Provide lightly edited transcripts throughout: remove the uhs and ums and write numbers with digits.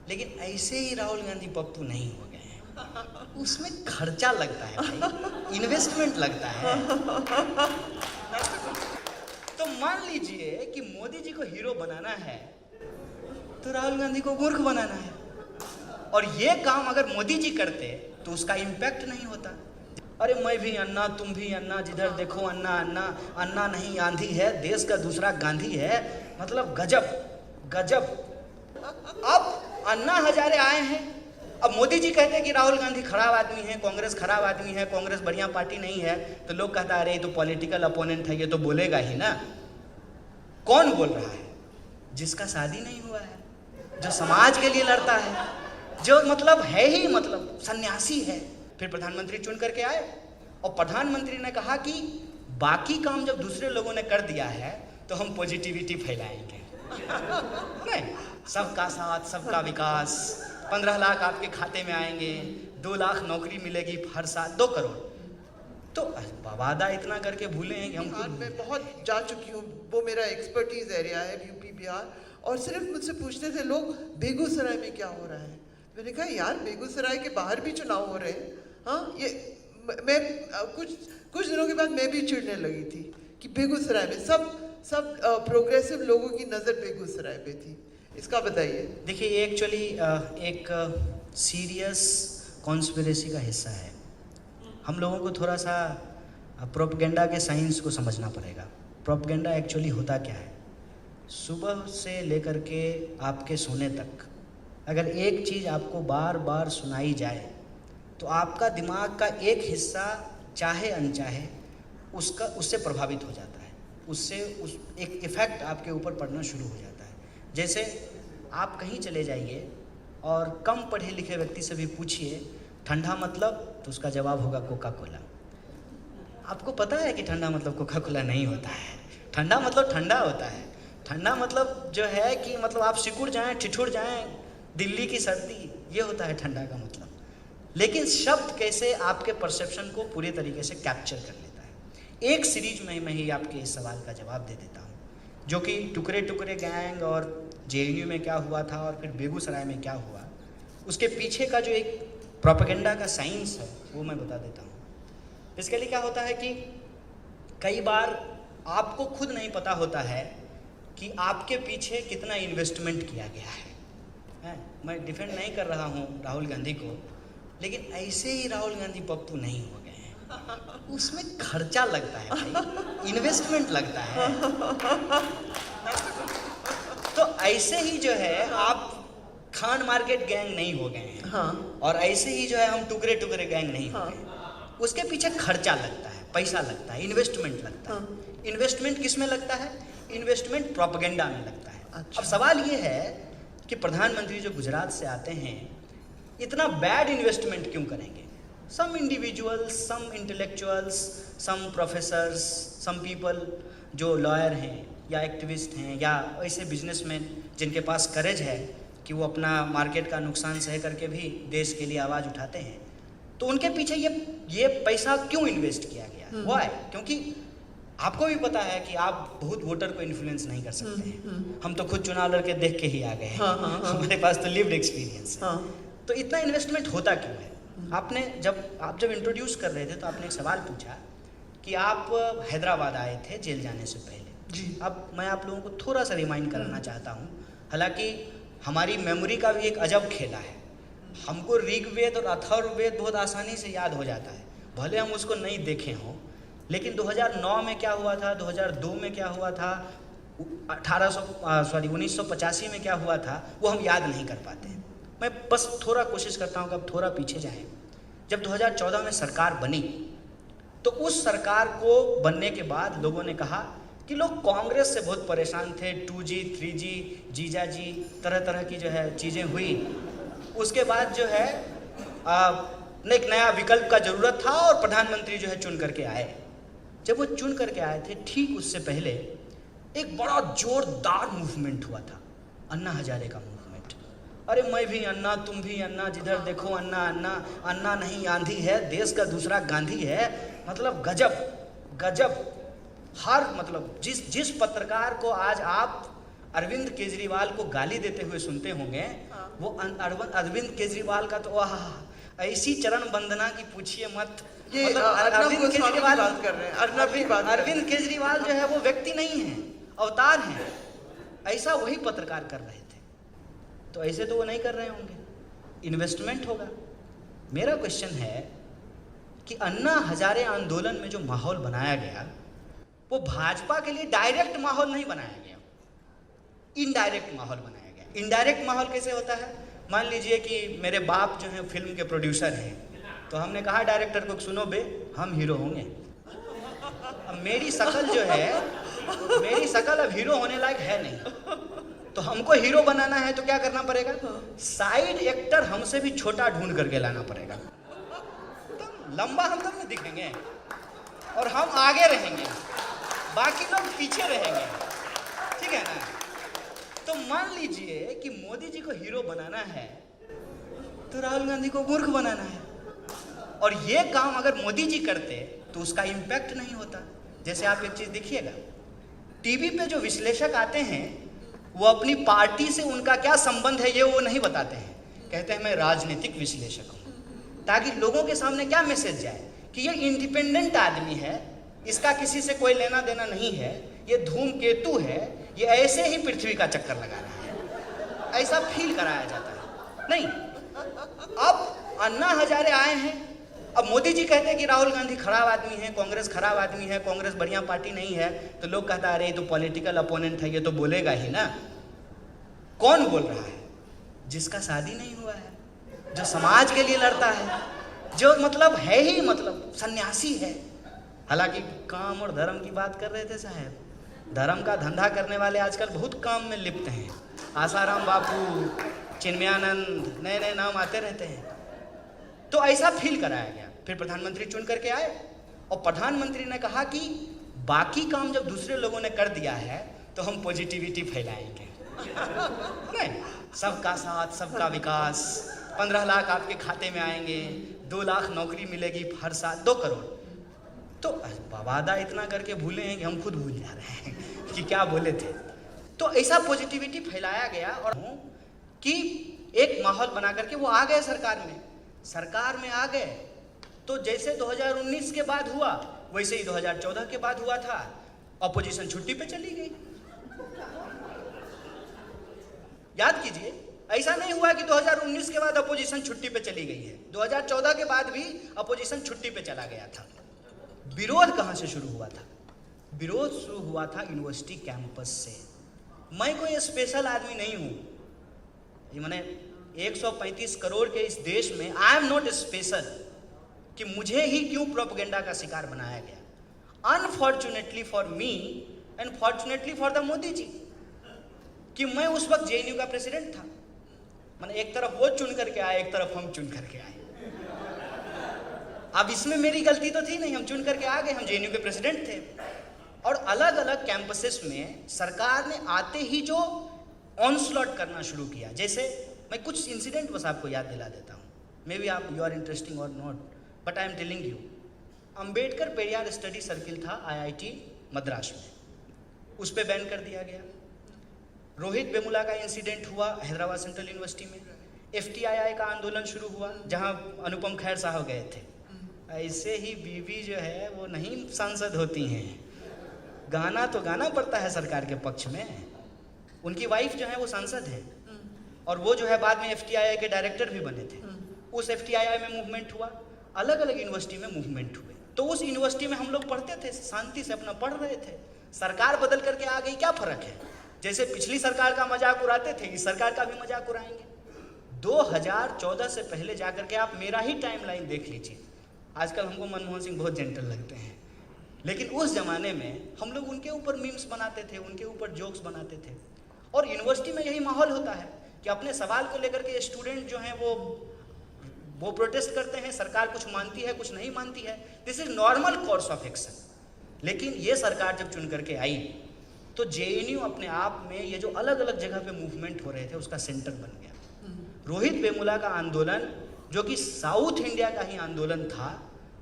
लेकिन ऐसे ही राहुल गांधी पप्पू नहीं हो गए हैं। उसमें खर्चा लगता है भाई, इन्वेस्टमेंट लगता है। तो मान लीजिए कि मोदी जी को हीरो बनाना है तो राहुल गांधी को मूर्ख बनाना है, और ये काम अगर मोदी जी करते तो उसका इम्पैक्ट नहीं होता। अरे मैं भी अन्ना, तुम भी अन्ना, जिधर देखो अन्ना अन्ना, अन्ना नहीं आंधी है, देश का दूसरा गांधी है। मतलब गजब गजब। अब अन्ना हजारे आए हैं, अब मोदी जी कहते हैं कि राहुल गांधी खराब आदमी है, कांग्रेस खराब आदमी है, कांग्रेस बढ़िया पार्टी नहीं है, तो लोग कहता है अरे ये तो पॉलिटिकल अपोनेंट है, ये तो बोलेगा ही ना। कौन बोल रहा है? जिसका शादी नहीं हुआ है, जो समाज के लिए लड़ता है, जो मतलब है ही मतलब सन्यासी है। फिर प्रधानमंत्री चुन करके आए और प्रधानमंत्री ने कहा कि बाकी काम जब दूसरे लोगों ने कर दिया है तो हम पॉजिटिविटी फैलाएंगे। नहीं, सबका साथ सबका विकास, 15 लाख आपके खाते में आएंगे, 2 लाख नौकरी मिलेगी हर साल, 2 करोड़। तो वादा इतना करके भूले हैं कि हम मैं बहुत जा चुकी हूँ, वो मेरा एक्सपर्टीज एरिया है, यूपी बिहार, और सिर्फ मुझसे पूछते थे लोग बेगूसराय में क्या हो रहा है। मैंने कहा यार बेगूसराय के बाहर भी चुनाव हो रहे हैं। हाँ, ये मैं कुछ दिनों के बाद मैं भी चिढ़ने लगी थी कि बेगूसराय में सब प्रोग्रेसिव लोगों की नज़र बेगूसराय पे थी। इसका बताइए। देखिए, ये एक्चुअली एक सीरियस कॉन्स्पिरेसी का हिस्सा है। हम लोगों को थोड़ा सा प्रोपेगेंडा के साइंस को समझना पड़ेगा। प्रोपेगेंडा एक्चुअली होता क्या है? सुबह से लेकर के आपके सोने तक अगर एक चीज़ आपको बार बार सुनाई जाए तो आपका दिमाग का एक हिस्सा चाहे अनचाहे उससे प्रभावित हो जाता है, उस एक इफ़ेक्ट आपके ऊपर पड़ना शुरू हो जाता है। जैसे आप कहीं चले जाइए और कम पढ़े लिखे व्यक्ति से भी पूछिए ठंडा मतलब, तो उसका जवाब होगा कोका कोला। आपको पता है कि ठंडा मतलब कोका कोला नहीं होता है। ठंडा मतलब ठंडा होता है। ठंडा मतलब जो है कि मतलब आप सिकुड़ जाएं, ठिठुर जाएं, दिल्ली की सर्दी, ये होता है ठंडा का मतलब। लेकिन शब्द कैसे आपके परसेप्शन को पूरे तरीके से कैप्चर कर लेता है। एक सीरीज में मैं ही आपके इस सवाल का जवाब दे देता हूँ, जो कि टुकड़े टुकड़े गैंग और जेएनयू में क्या हुआ था और फिर बेगूसराय में क्या हुआ, उसके पीछे का जो एक प्रोपेगेंडा का साइंस है वो मैं बता देता हूँ। इसके लिए क्या होता है कि कई बार आपको खुद नहीं पता होता है कि आपके पीछे कितना इन्वेस्टमेंट किया गया है। मैं डिफेंड नहीं कर रहा हूँ राहुल गांधी को, लेकिन ऐसे ही राहुल गांधी पप्पू नहीं हो गए हैं। उसमें खर्चा लगता है भाई, इन्वेस्टमेंट लगता है। तो ऐसे ही जो है आप खान मार्केट गैंग नहीं हो गए हैं। हाँ। और ऐसे ही जो है हम टुकड़े टुकड़े गैंग नहीं हो गए। उसके पीछे खर्चा लगता है, पैसा लगता है, इन्वेस्टमेंट लगता है। इन्वेस्टमेंट किस में लगता है? इन्वेस्टमेंट प्रोपेगेंडा में लगता है। अब सवाल ये है कि प्रधानमंत्री जो गुजरात से आते हैं इतना बैड इन्वेस्टमेंट क्यों करेंगे? सम इंडिविजुअल्स, सम इंटेलेक्चुअल्स, सम प्रोफेसर्स, सम पीपल जो लॉयर हैं या एक्टिविस्ट हैं या ऐसे बिजनेसमैन जिनके पास करेज है कि वो अपना मार्केट का नुकसान सह करके भी देश के लिए आवाज़ उठाते हैं, तो उनके पीछे ये पैसा क्यों इन्वेस्ट किया गया? व्हाई? क्योंकि आपको भी पता है कि आप बहुत वोटर को इन्फ्लुएंस नहीं कर सकते हैं। हम तो खुद चुनाव लड़के देख के ही आ गए हैं। हमारे पास तो लिव्ड एक्सपीरियंस है। तो इतना इन्वेस्टमेंट होता क्यों है? आप जब इंट्रोड्यूस कर रहे थे तो आपने एक सवाल पूछा कि आप हैदराबाद आए थे जेल जाने से पहले जी। अब मैं आप लोगों को थोड़ा सा रिमाइंड कराना चाहता हूँ। हालांकि हमारी मेमोरी का भी एक अजब खेला है। हमको ऋग्वेद और अथर्ववेद बहुत आसानी से याद हो जाता है, भले हम उसको नहीं देखे हों। लेकिन 2009 में क्या हुआ था, 2002 में क्या हुआ था, 1985 में क्या हुआ था, वो हम याद नहीं कर पाते हैं। मैं बस थोड़ा कोशिश करता हूँ कि अब थोड़ा पीछे जाएं। जब 2014 में सरकार बनी तो उस सरकार को बनने के बाद लोगों ने कहा कि लोग कांग्रेस से बहुत परेशान थे। 2G, 3G, जीजा जी, तरह तरह की जो है चीज़ें हुई। उसके बाद जो है एक नया विकल्प का ज़रूरत था और प्रधानमंत्री जो है चुन करके आए। जब वो चुन करके आए थे, ठीक उससे पहले एक बड़ा जोरदार मूवमेंट हुआ था, अन्ना हजारे का मूवमेंट। अरे मैं भी अन्ना, तुम भी अन्ना, जिधर देखो अन्ना अन्ना, अन्ना नहीं आंधी है, देश का दूसरा गांधी है। मतलब गजब गजब। हर मतलब जिस पत्रकार को आज आप अरविंद केजरीवाल को गाली देते हुए सुनते होंगे, वो अरविंद केजरीवाल का तो वाह, ऐसी चरण वंदना की पूछिए मत। ये मतलब अर्नब गोस्वामी की बात कर रहे हैं, अर्नब की बात कर रहे हैं। अरविंद केजरीवाल जो है वो व्यक्ति नहीं है, अवतार है। ऐसा वही पत्रकार कर रहे थे, तो ऐसे तो वो नहीं कर रहे होंगे, इन्वेस्टमेंट होगा। मेरा क्वेश्चन है कि अन्ना हजारे आंदोलन में जो माहौल बनाया गया वो भाजपा के लिए डायरेक्ट माहौल नहीं बनाया गया, इनडायरेक्ट माहौल बनाया गया। इनडायरेक्ट माहौल कैसे होता है? मान लीजिए कि मेरे बाप जो है फिल्म के प्रोड्यूसर हैं, तो हमने कहा डायरेक्टर को, सुनो बे हम हीरो होंगे। अब मेरी शक्ल जो है, मेरी शक्ल अब हीरो होने लायक है नहीं, तो हमको हीरो बनाना है तो क्या करना पड़ेगा? साइड एक्टर हमसे भी छोटा ढूंढ करके लाना पड़ेगा। लंबा हम तब में दिखेंगे और हम आगे रहेंगे, बाकी लोग पीछे रहेंगे, ठीक है ना? तो मान लीजिए कि मोदी जी को हीरो बनाना है तो राहुल गांधी को मूर्ख बनाना है, और ये काम अगर मोदी जी करते तो उसका इम्पैक्ट नहीं होता। जैसे आप एक चीज देखिएगा, टीवी पे जो विश्लेषक आते हैं वो अपनी पार्टी से उनका क्या संबंध है ये वो नहीं बताते हैं, कहते हैं मैं राजनीतिक विश्लेषक हूँ, ताकि लोगों के सामने क्या मैसेज जाए कि ये इंडिपेंडेंट आदमी है, इसका किसी से कोई लेना देना नहीं है, ये धूमकेतु है, ये ऐसे ही पृथ्वी का चक्कर लगा रहा है, ऐसा फील कराया जाता है। नहीं, अब अन्ना हजारे आए हैं, अब मोदी जी कहते हैं कि राहुल गांधी खराब आदमी है, कांग्रेस खराब आदमी है, कांग्रेस बढ़िया पार्टी नहीं है, तो लोग कहता है अरे ये तो पॉलिटिकल अपोनेंट है, ये तो बोलेगा ही ना। कौन बोल रहा है? जिसका शादी नहीं हुआ है, जो समाज के लिए लड़ता है, जो मतलब है ही मतलब सन्यासी है। हालांकि काम और धर्म की बात कर रहे थे साहब, धर्म का धंधा करने वाले आजकल बहुत काम में लिप्त हैं, आसाराम बापू, चिन्मयानंद, नए नए नाम आते रहते हैं। तो ऐसा फील कराया गया। फिर प्रधानमंत्री चुन करके आए और प्रधानमंत्री ने कहा कि बाकी काम जब दूसरे लोगों ने कर दिया है तो हम पॉजिटिविटी फैलाएंगे। नहीं, सबका साथ सबका विकास, 15 लाख आपके खाते में आएंगे, 2 लाख नौकरी मिलेगी हर साल, 2 करोड़। तो वादा इतना करके भूले हैं कि हम खुद भूल जा रहे हैं कि क्या बोले थे। तो ऐसा पॉजिटिविटी फैलाया गया और कि एक माहौल बना करके वो आ गए सरकार में आ गए। तो जैसे 2019 के बाद हुआ वैसे ही 2014 के बाद हुआ था, ऑपोजिशन छुट्टी पे चली गई। याद कीजिए, ऐसा नहीं हुआ कि 2019 के बाद अपोजिशन छुट्टी पे चली गई है, 2014 के बाद भी अपोजिशन छुट्टी पे चला गया था। विरोध कहां से शुरू हुआ था? विरोध शुरू हुआ था यूनिवर्सिटी कैंपस से। मैं कोई स्पेशल आदमी नहीं हूं, ये मैंने 135 करोड़ के इस देश में आई एम नॉट स्पेशल कि मुझे ही क्यों प्रोपेगेंडा का शिकार बनाया गया। Unfortunately for me and fortunately for the Modi ji कि मैं उस वक्त जेएनयू का प्रेसिडेंट था। मैंने एक तरफ वो चुन करके आए, एक तरफ हम चुन करके आए। अब इसमें मेरी गलती तो थी नहीं, हम चुन करके आ गए, हम जेएनयू के प्रेसिडेंट थे। और अलग अलग कैंपसेस में सरकार ने आते ही जो ऑनस्लॉट करना शुरू किया, जैसे मैं कुछ इंसिडेंट बस आपको याद दिला देता हूँ, मे बी आप यू आर इंटरेस्टिंग और not, but I am telling you. Ambedkar Periyar study circle था IIT मद्रास में, उस पर बैन कर दिया गया। रोहित वेमुला का इंसिडेंट हुआ हैदराबाद सेंट्रल यूनिवर्सिटी में, FTII का आंदोलन शुरू हुआ जहां अनुपम खैर साहब गए थे। ऐसे ही बीवी जो है वो नहीं सांसद होती हैं, गाना तो गाना पड़ता है सरकार के पक्ष में। उनकी वाइफ जो है वो सांसद है और वो जो है बाद में FTII के डायरेक्टर भी बने थे। उस FTII में मूवमेंट हुआ, अलग अलग यूनिवर्सिटी में मूवमेंट हुए। तो उस यूनिवर्सिटी में हम लोग पढ़ते थे, शांति से अपना पढ़ रहे थे। सरकार बदल करके आ गई, क्या फर्क है? जैसे पिछली सरकार का मजाक उड़ाते थे, इस सरकार का भी मजाक उड़ाएंगे। 2014 से पहले जाकर के आप मेरा ही टाइमलाइन देख लीजिए। आजकल हमको मनमोहन सिंह बहुत जेंटल लगते हैं, लेकिन उस जमाने में हम लोग उनके ऊपर मीम्स बनाते थे, उनके ऊपर जोक्स बनाते थे। और यूनिवर्सिटी में यही माहौल होता है कि अपने सवाल को लेकर के स्टूडेंट जो हैं वो प्रोटेस्ट करते हैं, सरकार कुछ मानती है कुछ नहीं मानती है, this is normal course of action. लेकिन ये सरकार जब चुन करके आई तो जेएनयू अपने आप में ये जो अलग अलग जगह पे मूवमेंट हो रहे थे उसका सेंटर बन गया। रोहित वेमुला का आंदोलन जो कि साउथ इंडिया का ही आंदोलन था,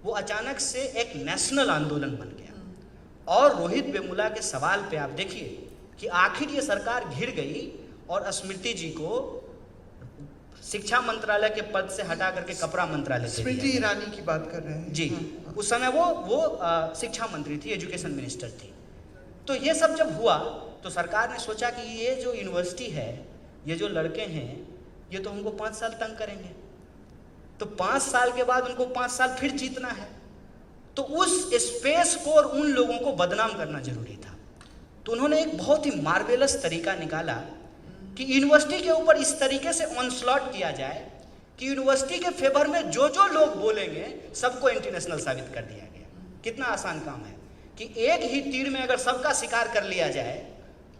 वो अचानक से एक नेशनल आंदोलन बन गया। और रोहित वेमुला के सवाल पे आप देखिए कि आखिर ये सरकार घिर गई और स्मृति जी को शिक्षा मंत्रालय के पद से हटा करके कपड़ा मंत्रालय दे दिया स्मृति गया। ईरानी की बात कर रहे हैं जी, हाँ। उस समय वो शिक्षा मंत्री थी, एजुकेशन मिनिस्टर थी। तो ये सब जब हुआ तो सरकार ने सोचा कि ये जो यूनिवर्सिटी है, ये जो लड़के हैं, ये तो हमको 5 साल तंग करेंगे, तो 5 साल के बाद उनको 5 साल फिर जीतना है, तो उस स्पेस को और उन लोगों को बदनाम करना जरूरी था। तो उन्होंने एक बहुत ही मार्वेलस तरीका निकाला कि यूनिवर्सिटी के ऊपर इस तरीके से ऑनस्लॉट किया जाए कि यूनिवर्सिटी के फेवर में जो जो लोग बोलेंगे सबको इंटरनेशनल साबित कर दिया गया। कितना आसान काम है कि एक ही तीर में अगर सबका शिकार कर लिया जाए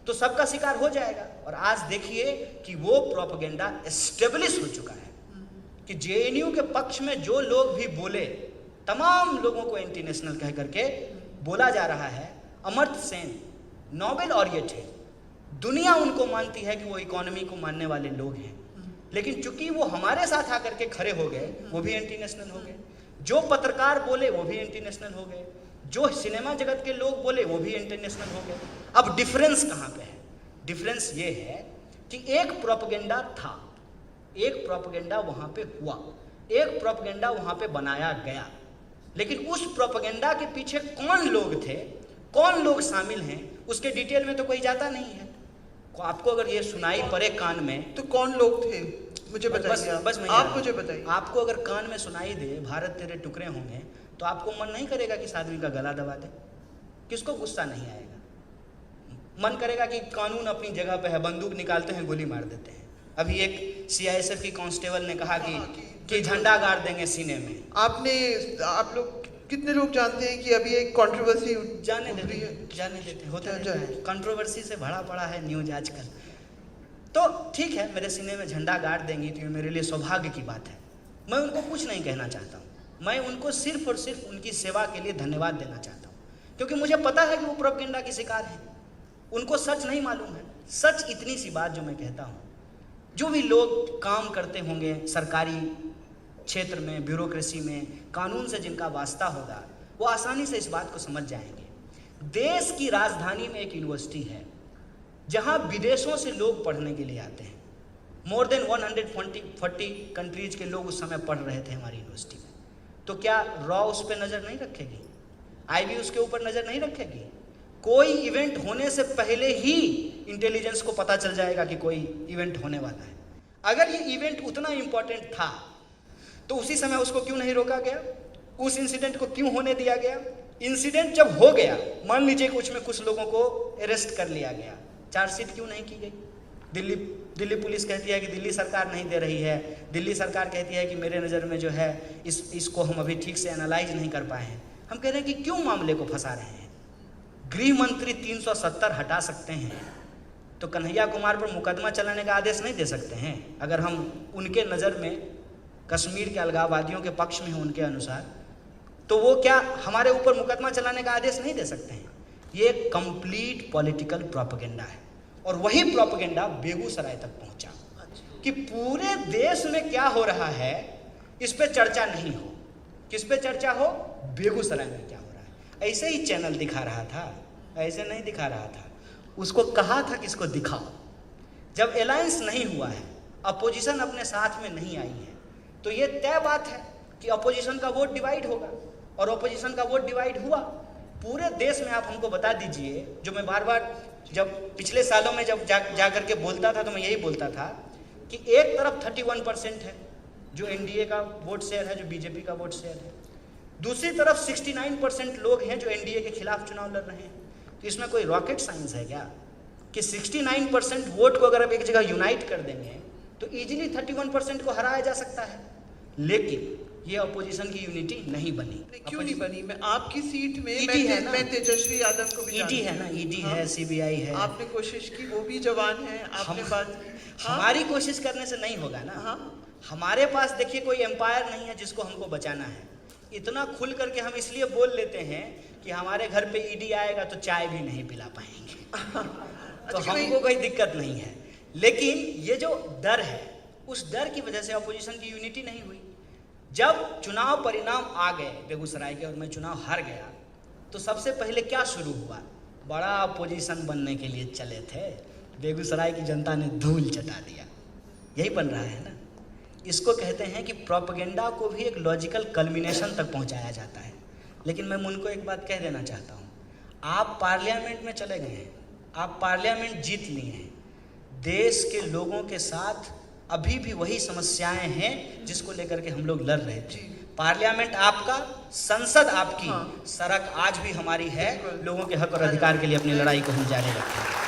तो सबका शिकार हो जाएगा। और आज देखिए कि वो प्रोपेगेंडा एस्टेब्लिश हो चुका है कि जेएनयू के पक्ष में जो लोग भी बोले, तमाम लोगों को इंटरनेशनल कह करके बोला जा रहा है। अमर्त्य सेन नोबेल ऑरिएट है, दुनिया उनको मानती है कि वो इकोनॉमी को मानने वाले लोग हैं, लेकिन चूंकि वो हमारे साथ आकर के खड़े हो गए, वो भी इंटरनेशनल हो गए। जो पत्रकार बोले वो भी इंटरनेशनल हो गए, जो सिनेमा जगत के लोग बोले वो भी इंटरनेशनल हो गए। अब डिफरेंस कहाँ पे है? डिफरेंस ये है कि एक प्रोपेगेंडा था, एक प्रोपेगेंडा वहां पे हुआ, एक प्रोपेगेंडा वहां पे बनाया गया, लेकिन उस प्रोपेगेंडा के पीछे कौन लोग थे, कौन लोग शामिल हैं, उसके डिटेल में तो कोई जाता नहीं है। आपको अगर ये सुनाई पड़े कान में, तो कौन लोग थे मुझे बताइए। बस आप मुझे बताइए। आपको अगर कान में सुनाई दे भारत तेरे टुकड़े होंगे, तो आपको मन नहीं करेगा कि इस आदमी का गला दबा दे? किसको गुस्सा नहीं आएगा? मन करेगा कि कानून अपनी जगह पे है, बंदूक निकालते हैं, गोली मार देते हैं। अभी एक सीआईएसएफ की कांस्टेबल ने कहा कि झंडा गाड़ देंगे सीने में। आप लोग कितने लोग जानते हैं कि अभी एक कंट्रोवर्सी जाने देते होता है, कंट्रोवर्सी से भरा पड़ा है न्यूज आजकल। तो ठीक है, मेरे सीने में झंडा गाड़ देंगी तो ये मेरे लिए सौभाग्य की बात है। मैं उनको कुछ नहीं कहना चाहता हूँ, मैं उनको सिर्फ और सिर्फ उनकी सेवा के लिए धन्यवाद देना चाहता हूँ, क्योंकि मुझे पता है कि वो प्रोपेगेंडा के शिकार हैं, उनको सच नहीं मालूम है। सच इतनी सी बात जो मैं कहता हूँ, जो भी लोग काम करते होंगे सरकारी क्षेत्र में, ब्यूरोक्रेसी में, कानून से जिनका वास्ता होगा, वो आसानी से इस बात को समझ जाएंगे। देश की राजधानी में एक यूनिवर्सिटी है जहां विदेशों से लोग पढ़ने के लिए आते हैं। मोर देन 140 कंट्रीज के लोग उस समय पढ़ रहे थे हमारी यूनिवर्सिटी में। तो क्या रॉ उस पर नज़र नहीं रखेगी? आईबी उसके ऊपर नज़र नहीं रखेगी? कोई इवेंट होने से पहले ही इंटेलिजेंस को पता चल जाएगा कि कोई इवेंट होने वाला है। अगर ये इवेंट उतना इंपॉर्टेंट था तो उसी समय उसको क्यों नहीं रोका गया? उस इंसिडेंट को क्यों होने दिया गया? इंसिडेंट जब हो गया, मान लीजिए कुछ में कुछ लोगों को अरेस्ट कर लिया गया, चार्जशीट क्यों नहीं की गई? दिल्ली पुलिस कहती है कि दिल्ली सरकार नहीं दे रही है, दिल्ली सरकार कहती है कि मेरे नज़र में जो है इसको हम अभी ठीक से एनालाइज नहीं कर पाए हैं। हम कह रहे हैं कि क्यों मामले को फंसा रहे हैं? गृह मंत्री 370 हटा सकते हैं तो कन्हैया कुमार पर मुकदमा चलाने का आदेश नहीं दे सकते हैं? अगर हम उनके नज़र में कश्मीर के अलगाववादियों के पक्ष में हैं उनके अनुसार, तो वो क्या हमारे ऊपर मुकदमा चलाने का आदेश नहीं दे सकते हैं? ये एक कंप्लीट पॉलिटिकल प्रोपेगेंडा है। और वही प्रोपेगेंडा बेगूसराय तक पहुंचा कि पूरे देश में क्या हो रहा है इस पे चर्चा नहीं हो। किस पे चर्चा हो? बेगूसराय में क्या हो रहा है। ऐसे ही चैनल दिखा रहा था, ऐसे नहीं दिखा रहा था। उसको कहा था कि इसको दिखाओ। जब अलायंस नहीं हुआ है, अपोजिशन अपने साथ में नहीं आई है, तो ये तय बात है कि अपोजिशन का वोट डिवाइड होगा। और अपोजिशन का वोट डिवाइड हुआ। पूरे देश में आप हमको बता दीजिए, जो मैं बार बार जब पिछले सालों में जब जा करके बोलता था तो मैं यही बोलता था कि एक तरफ 31% है जो एनडीए का वोट शेयर है, जो बीजेपी का वोट शेयर है, दूसरी तरफ 69% लोग हैं जो एनडीए के खिलाफ चुनाव लड़ रहे हैं। तो इसमें कोई रॉकेट साइंस है क्या कि 69% वोट को अगर आप एक जगह यूनाइट कर देंगे तो इजीली 31% को हराया जा सकता है? लेकिन ये अपोजिशन की यूनिटी नहीं बनी। क्यों नहीं बनी? मैं आपकी सीट में ईडी है ना, मैं तेजस्वी यादव को भी ईडी है ना, ईडी है, सीबीआई है। आपने कोशिश की, वो भी जवान है, आपने बात की। हमारी कोशिश करने से नहीं होगा ना। हमारे पास देखिए कोई एम्पायर नहीं है जिसको हमको बचाना है। इतना खुल करके हम इसलिए बोल लेते हैं कि हमारे घर पे ईडी आएगा तो चाय भी नहीं पिला पाएंगे। तो हमको कोई दिक्कत नहीं है। लेकिन ये जो डर है, उस डर की वजह से अपोजिशन की यूनिटी नहीं हुई। जब चुनाव परिणाम आ गए बेगूसराय के और मैं चुनाव हार गया, तो सबसे पहले क्या शुरू हुआ? बड़ा अपोजिशन बनने के लिए चले थे, बेगूसराय की जनता ने धूल चटा दिया। यही बन रहा है ना। इसको कहते हैं कि प्रोपेगेंडा को भी एक लॉजिकल कल्मिनेशन तक पहुंचाया जाता है। लेकिन मैं उनको एक बात कह देना चाहता हूँ, आप पार्लियामेंट में चले गए हैं, आप पार्लियामेंट जीत लिए हैं, देश के लोगों के साथ अभी भी वही समस्याएं हैं जिसको लेकर के हम लोग लड़ रहे थे। पार्लियामेंट आपका, संसद आपकी, हाँ। सड़क आज भी हमारी है। बिल्कुल। लोगों के हक और अधिकार के लिए अपनी लड़ाई को हम जारी रखेंगे।